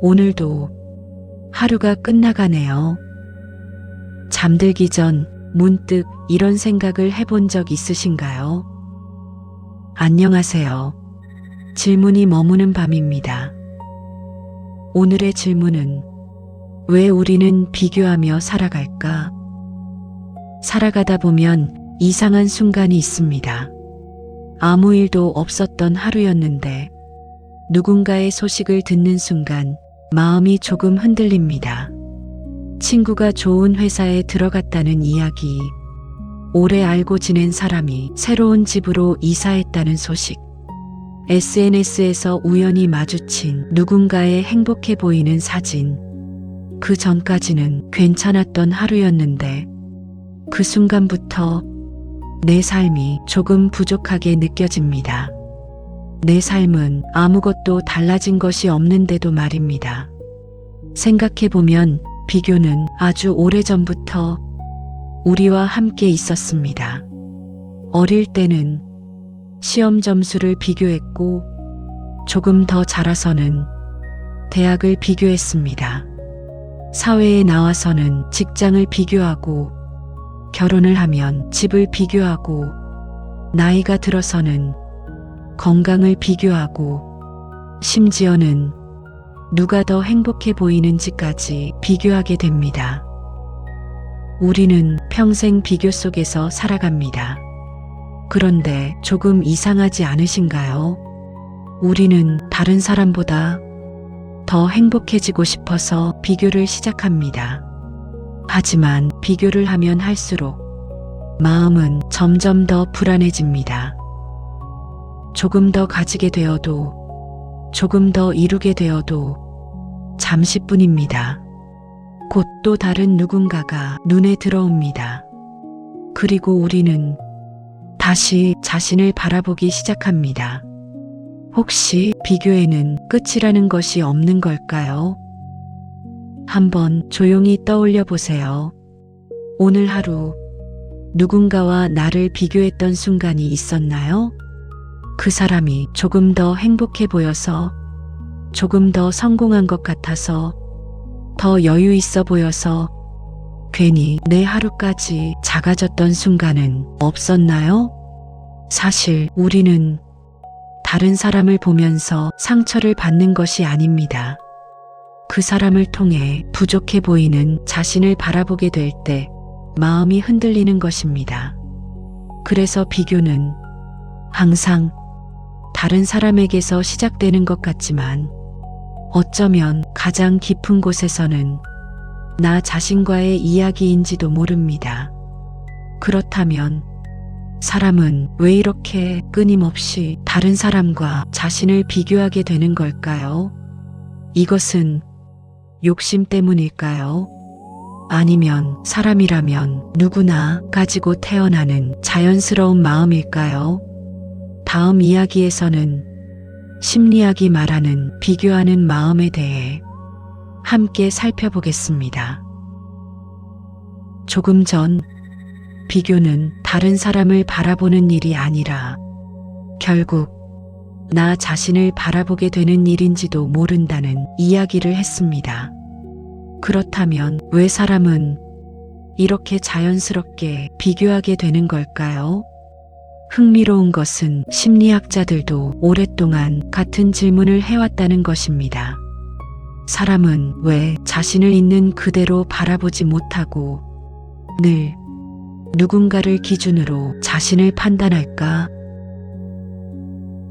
오늘도 하루가 끝나가네요. 잠들기 전 문득 이런 생각을 해본 적 있으신가요? 안녕하세요. 질문이 머무는 밤입니다. 오늘의 질문은 왜 우리는 비교하며 살아갈까? 살아가다 보면 이상한 순간이 있습니다. 아무 일도 없었던 하루였는데 누군가의 소식을 듣는 순간 마음이 조금 흔들립니다. 친구가 좋은 회사에 들어갔다는 이야기, 오래 알고 지낸 사람이 새로운 집으로 이사했다는 소식, SNS에서 우연히 마주친 누군가의 행복해 보이는 사진. 그 전까지는 괜찮았던 하루였는데 그 순간부터 내 삶이 조금 부족하게 느껴집니다. 내 삶은 아무것도 달라진 것이 없는데도 말입니다. 생각해보면 비교는 아주 오래전부터 우리와 함께 있었습니다. 어릴 때는 시험 점수를 비교했고 조금 더 자라서는 대학을 비교했습니다. 사회에 나와서는 직장을 비교하고 결혼을 하면 집을 비교하고 나이가 들어서는 건강을 비교하고 심지어는 누가 더 행복해 보이는지까지 비교하게 됩니다. 우리는 평생 비교 속에서 살아갑니다. 그런데 조금 이상하지 않으신가요? 우리는 다른 사람보다 더 행복해지고 싶어서 비교를 시작합니다. 하지만 비교를 하면 할수록 마음은 점점 더 불안해집니다. 조금 더 가지게 되어도, 조금 더 이루게 되어도 잠시뿐입니다. 곧 또 다른 누군가가 눈에 들어옵니다. 그리고 우리는 다시 자신을 바라보기 시작합니다. 혹시 비교에는 끝이라는 것이 없는 걸까요? 한번 조용히 떠올려 보세요. 오늘 하루 누군가와 나를 비교했던 순간이 있었나요? 그 사람이 조금 더 행복해 보여서, 조금 더 성공한 것 같아서, 더 여유 있어 보여서 괜히 내 하루까지 작아졌던 순간은 없었나요? 사실 우리는 다른 사람을 보면서 상처를 받는 것이 아닙니다. 그 사람을 통해 부족해 보이는 자신을 바라보게 될 때 마음이 흔들리는 것입니다. 그래서 비교는 항상 다른 사람에게서 시작되는 것 같지만 어쩌면 가장 깊은 곳에서는 나 자신과의 이야기인지도 모릅니다. 그렇다면 사람은 왜 이렇게 끊임없이 다른 사람과 자신을 비교하게 되는 걸까요? 이것은 욕심 때문일까요? 아니면 사람이라면 누구나 가지고 태어나는 자연스러운 마음일까요? 다음 이야기에서는 심리학이 말하는 비교하는 마음에 대해 함께 살펴보겠습니다. 조금 전 비교는 다른 사람을 바라보는 일이 아니라 결국 나 자신을 바라보게 되는 일인지도 모른다는 이야기를 했습니다. 그렇다면 왜 사람은 이렇게 자연스럽게 비교하게 되는 걸까요? 흥미로운 것은 심리학자들도 오랫동안 같은 질문을 해왔다는 것입니다. 사람은 왜 자신을 있는 그대로 바라보지 못하고 늘 누군가를 기준으로 자신을 판단할까?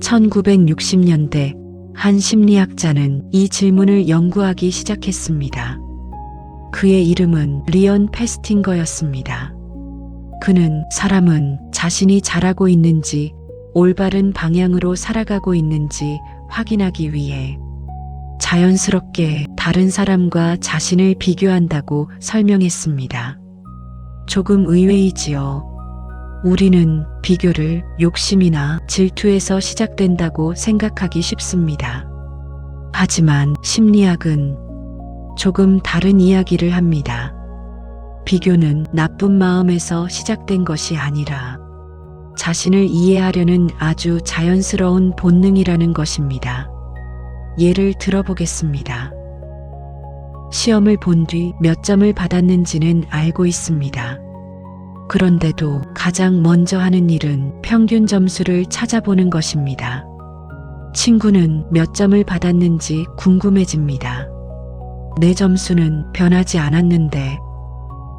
1960년대 한 심리학자는 이 질문을 연구하기 시작했습니다. 그의 이름은 리언 페스팅거였습니다. 그는 사람은 자신이 잘하고 있는지 올바른 방향으로 살아가고 있는지 확인하기 위해 자연스럽게 다른 사람과 자신을 비교한다고 설명했습니다. 조금 의외이지요. 우리는 비교를 욕심이나 질투에서 시작된다고 생각하기 쉽습니다. 하지만 심리학은 조금 다른 이야기를 합니다. 비교는 나쁜 마음에서 시작된 것이 아니라 자신을 이해하려는 아주 자연스러운 본능이라는 것입니다. 예를 들어보겠습니다. 시험을 본 뒤 몇 점을 받았는지는 알고 있습니다. 그런데도 가장 먼저 하는 일은 평균 점수를 찾아보는 것입니다. 친구는 몇 점을 받았는지 궁금해집니다. 내 점수는 변하지 않았는데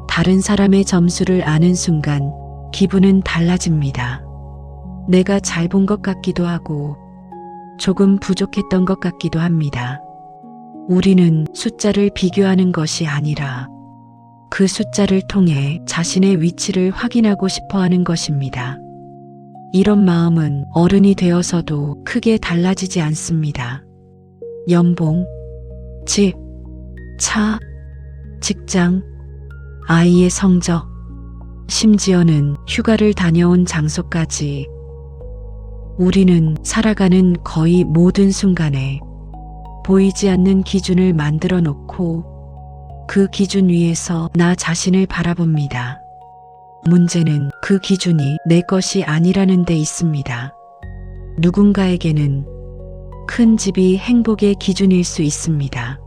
다른 사람의 점수를 아는 순간 기분은 달라집니다. 내가 잘 본 것 같기도 하고 조금 부족했던 것 같기도 합니다. 우리는 숫자를 비교하는 것이 아니라 그 숫자를 통해 자신의 위치를 확인하고 싶어 하는 것입니다. 이런 마음은 어른이 되어서도 크게 달라지지 않습니다. 연봉, 집, 차, 직장, 아이의 성적, 심지어는 휴가를 다녀온 장소까지 우리는 살아가는 거의 모든 순간에 보이지 않는 기준을 만들어 놓고 그 기준 위에서 나 자신을 바라봅니다. 문제는 그 기준이 내 것이 아니라는 데 있습니다. 누군가에게는 큰 집이 행복의 기준일 수 있습니다.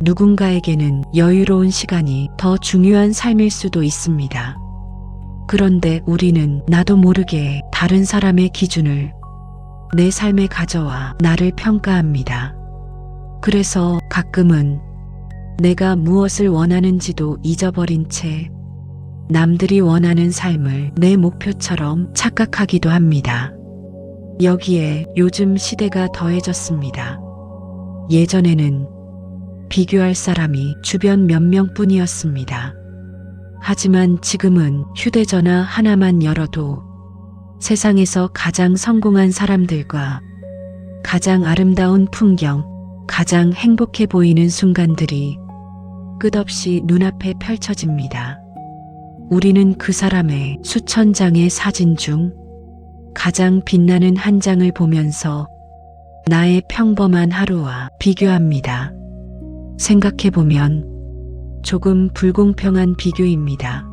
누군가에게는 여유로운 시간이 더 중요한 삶일 수도 있습니다. 그런데 우리는 나도 모르게 다른 사람의 기준을 내 삶에 가져와 나를 평가합니다. 그래서 가끔은 내가 무엇을 원하는지도 잊어버린 채 남들이 원하는 삶을 내 목표처럼 착각하기도 합니다. 여기에 요즘 시대가 더해졌습니다. 예전에는 비교할 사람이 주변 몇 명뿐이었습니다. 하지만 지금은 휴대전화 하나만 열어도 세상에서 가장 성공한 사람들과 가장 아름다운 풍경, 가장 행복해 보이는 순간들이 끝없이 눈앞에 펼쳐집니다. 우리는 그 사람의 수천 장의 사진 중 가장 빛나는 한 장을 보면서 나의 평범한 하루와 비교합니다. 생각해보면 조금 불공평한 비교입니다.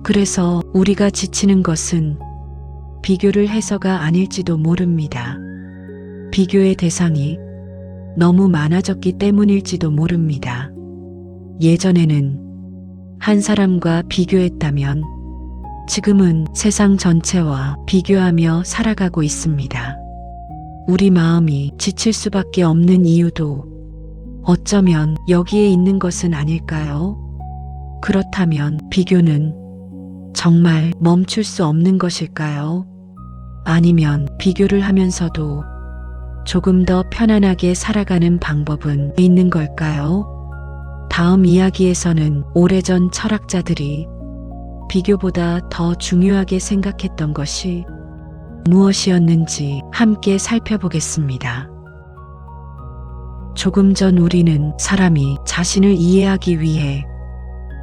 그래서 우리가 지치는 것은 비교를 해서가 아닐지도 모릅니다. 비교의 대상이 너무 많아졌기 때문일지도 모릅니다. 예전에는 한 사람과 비교했다면 지금은 세상 전체와 비교하며 살아가고 있습니다. 우리 마음이 지칠 수밖에 없는 이유도 어쩌면 여기에 있는 것은 아닐까요? 그렇다면 비교는 정말 멈출 수 없는 것일까요? 아니면 비교를 하면서도 조금 더 편안하게 살아가는 방법은 있는 걸까요? 다음 이야기에서는 오래전 철학자들이 비교보다 더 중요하게 생각했던 것이 무엇이었는지 함께 살펴보겠습니다. 조금 전 우리는 사람이 자신을 이해하기 위해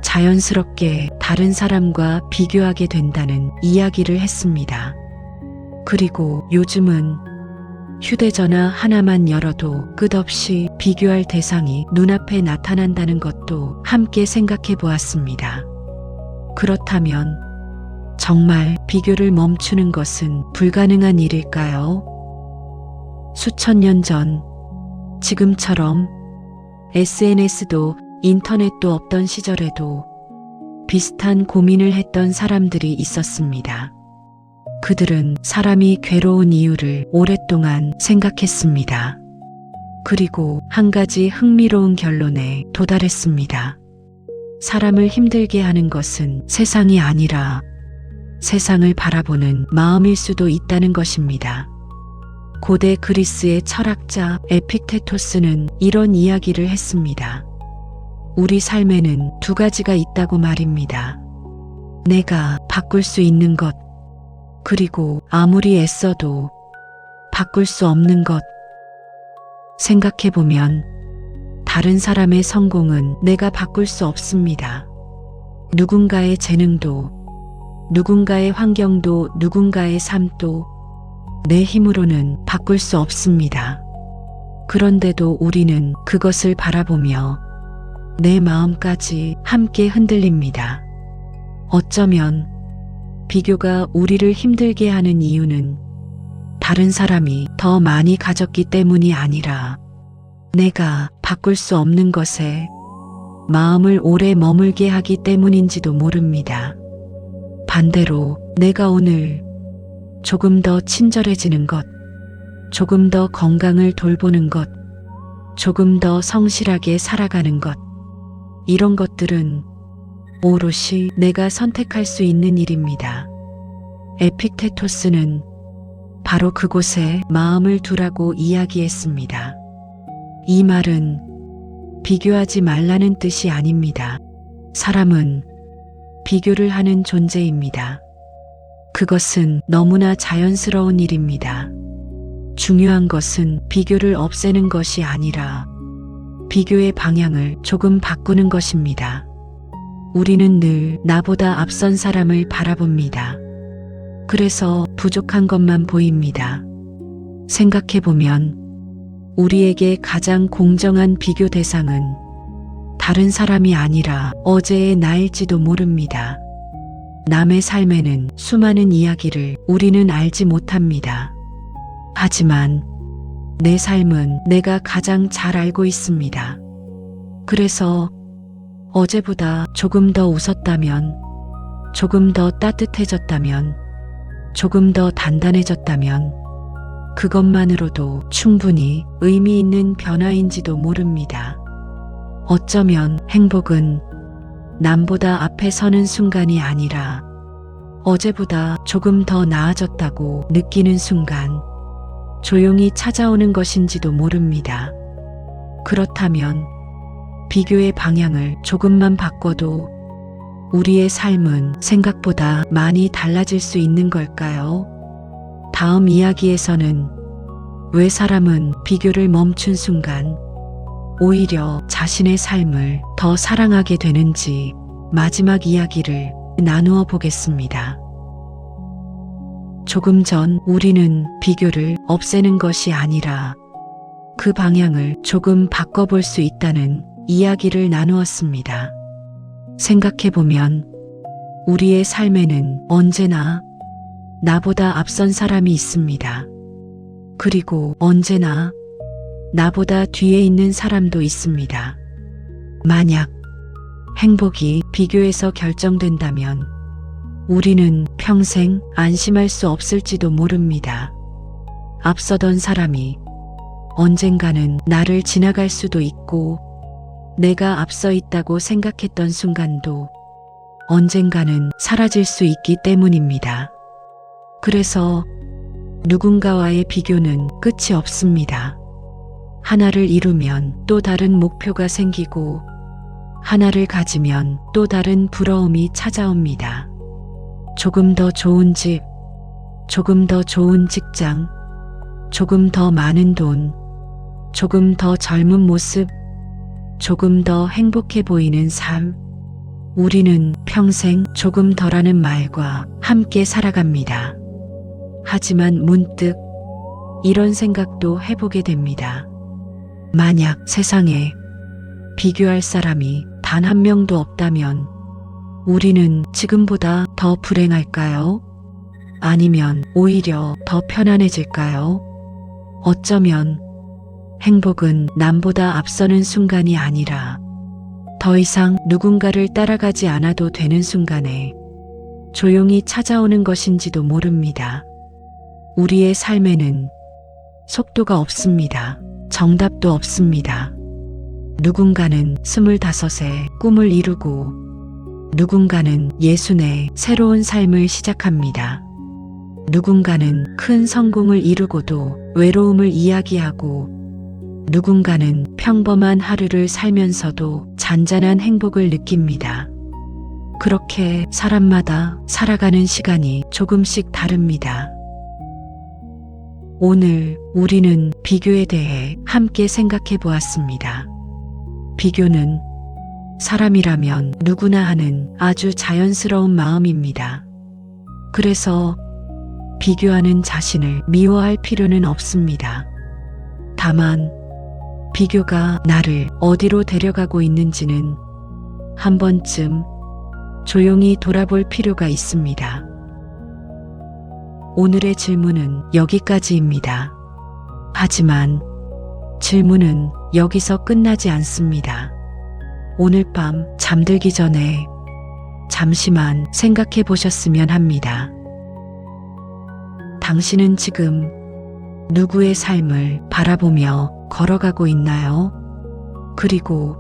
자연스럽게 다른 사람과 비교하게 된다는 이야기를 했습니다. 그리고 요즘은 휴대전화 하나만 열어도 끝없이 비교할 대상이 눈앞에 나타난다는 것도 함께 생각해 보았습니다. 그렇다면 정말 비교를 멈추는 것은 불가능한 일일까요? 수천 년 전 지금처럼 SNS도 인터넷도 없던 시절에도 비슷한 고민을 했던 사람들이 있었습니다. 그들은 사람이 괴로운 이유를 오랫동안 생각했습니다. 그리고 한 가지 흥미로운 결론에 도달했습니다. 사람을 힘들게 하는 것은 세상이 아니라 세상을 바라보는 마음일 수도 있다는 것입니다. 고대 그리스의 철학자 에픽테토스는 이런 이야기를 했습니다. 우리 삶에는 두 가지가 있다고 말입니다. 내가 바꿀 수 있는 것, 그리고 아무리 애써도 바꿀 수 없는 것. 생각해보면 다른 사람의 성공은 내가 바꿀 수 없습니다. 누군가의 재능도, 누군가의 환경도, 누군가의 삶도 내 힘으로는 바꿀 수 없습니다. 그런데도 우리는 그것을 바라보며 내 마음까지 함께 흔들립니다. 어쩌면 비교가 우리를 힘들게 하는 이유는 다른 사람이 더 많이 가졌기 때문이 아니라 내가 바꿀 수 없는 것에 마음을 오래 머물게 하기 때문인지도 모릅니다. 반대로 내가 오늘 조금 더 친절해지는 것, 조금 더 건강을 돌보는 것, 조금 더 성실하게 살아가는 것, 이런 것들은 오롯이 내가 선택할 수 있는 일입니다. 에픽테토스는 바로 그곳에 마음을 두라고 이야기했습니다. 이 말은 비교하지 말라는 뜻이 아닙니다. 사람은 비교를 하는 존재입니다. 그것은 너무나 자연스러운 일입니다. 중요한 것은 비교를 없애는 것이 아니라 비교의 방향을 조금 바꾸는 것입니다. 우리는 늘 나보다 앞선 사람을 바라봅니다. 그래서 부족한 것만 보입니다. 생각해보면 우리에게 가장 공정한 비교 대상은 다른 사람이 아니라 어제의 나일지도 모릅니다. 남의 삶에는 수많은 이야기를 우리는 알지 못합니다. 하지만 내 삶은 내가 가장 잘 알고 있습니다. 그래서 어제보다 조금 더 웃었다면, 조금 더 따뜻해졌다면, 조금 더 단단해졌다면, 그것만으로도 충분히 의미 있는 변화인지도 모릅니다. 어쩌면 행복은 남보다 앞에 서는 순간이 아니라 어제보다 조금 더 나아졌다고 느끼는 순간, 조용히 찾아오는 것인지도 모릅니다. 그렇다면 비교의 방향을 조금만 바꿔도 우리의 삶은 생각보다 많이 달라질 수 있는 걸까요? 다음 이야기에서는 왜 사람은 비교를 멈춘 순간 오히려 자신의 삶을 더 사랑하게 되는지 마지막 이야기를 나누어 보겠습니다. 조금 전 우리는 비교를 없애는 것이 아니라 그 방향을 조금 바꿔볼 수 있다는 이야기를 나누었습니다. 생각해보면 우리의 삶에는 언제나 나보다 앞선 사람이 있습니다. 그리고 언제나 나보다 뒤에 있는 사람도 있습니다. 만약 행복이 비교에서 결정된다면 우리는 평생 안심할 수 없을지도 모릅니다. 앞서던 사람이 언젠가는 나를 지나갈 수도 있고 내가 앞서 있다고 생각했던 순간도 언젠가는 사라질 수 있기 때문입니다. 그래서 누군가와의 비교는 끝이 없습니다. 하나를 이루면 또 다른 목표가 생기고 하나를 가지면 또 다른 부러움이 찾아옵니다. 조금 더 좋은 집, 조금 더 좋은 직장, 조금 더 많은 돈, 조금 더 젊은 모습, 조금 더 행복해 보이는 삶. 우리는 평생 조금 더라는 말과 함께 살아갑니다. 하지만 문득 이런 생각도 해보게 됩니다. 만약 세상에 비교할 사람이 단 한 명도 없다면 우리는 지금보다 더 불행할까요? 아니면 오히려 더 편안해질까요? 어쩌면 행복은 남보다 앞서는 순간이 아니라 더 이상 누군가를 따라가지 않아도 되는 순간에 조용히 찾아오는 것인지도 모릅니다. 우리의 삶에는 속도가 없습니다. 정답도 없습니다. 누군가는 25에 꿈을 이루고 누군가는 60에 새로운 삶을 시작합니다. 누군가는 큰 성공을 이루고도 외로움을 이야기하고 누군가는 평범한 하루를 살면서도 잔잔한 행복을 느낍니다. 그렇게 사람마다 살아가는 시간이 조금씩 다릅니다. 오늘 우리는 비교에 대해 함께 생각해 보았습니다. 비교는 사람이라면 누구나 하는 아주 자연스러운 마음입니다. 그래서 비교하는 자신을 미워할 필요는 없습니다. 다만 비교가 나를 어디로 데려가고 있는지는 한 번쯤 조용히 돌아볼 필요가 있습니다. 오늘의 질문은 여기까지입니다. 하지만 질문은 여기서 끝나지 않습니다. 오늘 밤 잠들기 전에 잠시만 생각해 보셨으면 합니다. 당신은 지금 누구의 삶을 바라보며 걸어가고 있나요? 그리고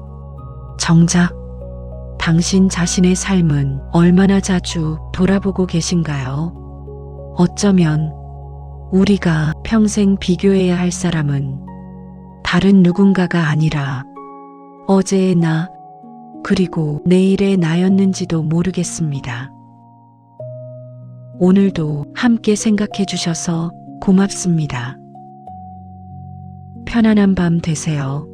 정작 당신 자신의 삶은 얼마나 자주 돌아보고 계신가요? 어쩌면 우리가 평생 비교해야 할 사람은 다른 누군가가 아니라 어제의 나, 그리고 내일의 나였는지도 모르겠습니다. 오늘도 함께 생각해 주셔서 고맙습니다. 편안한 밤 되세요.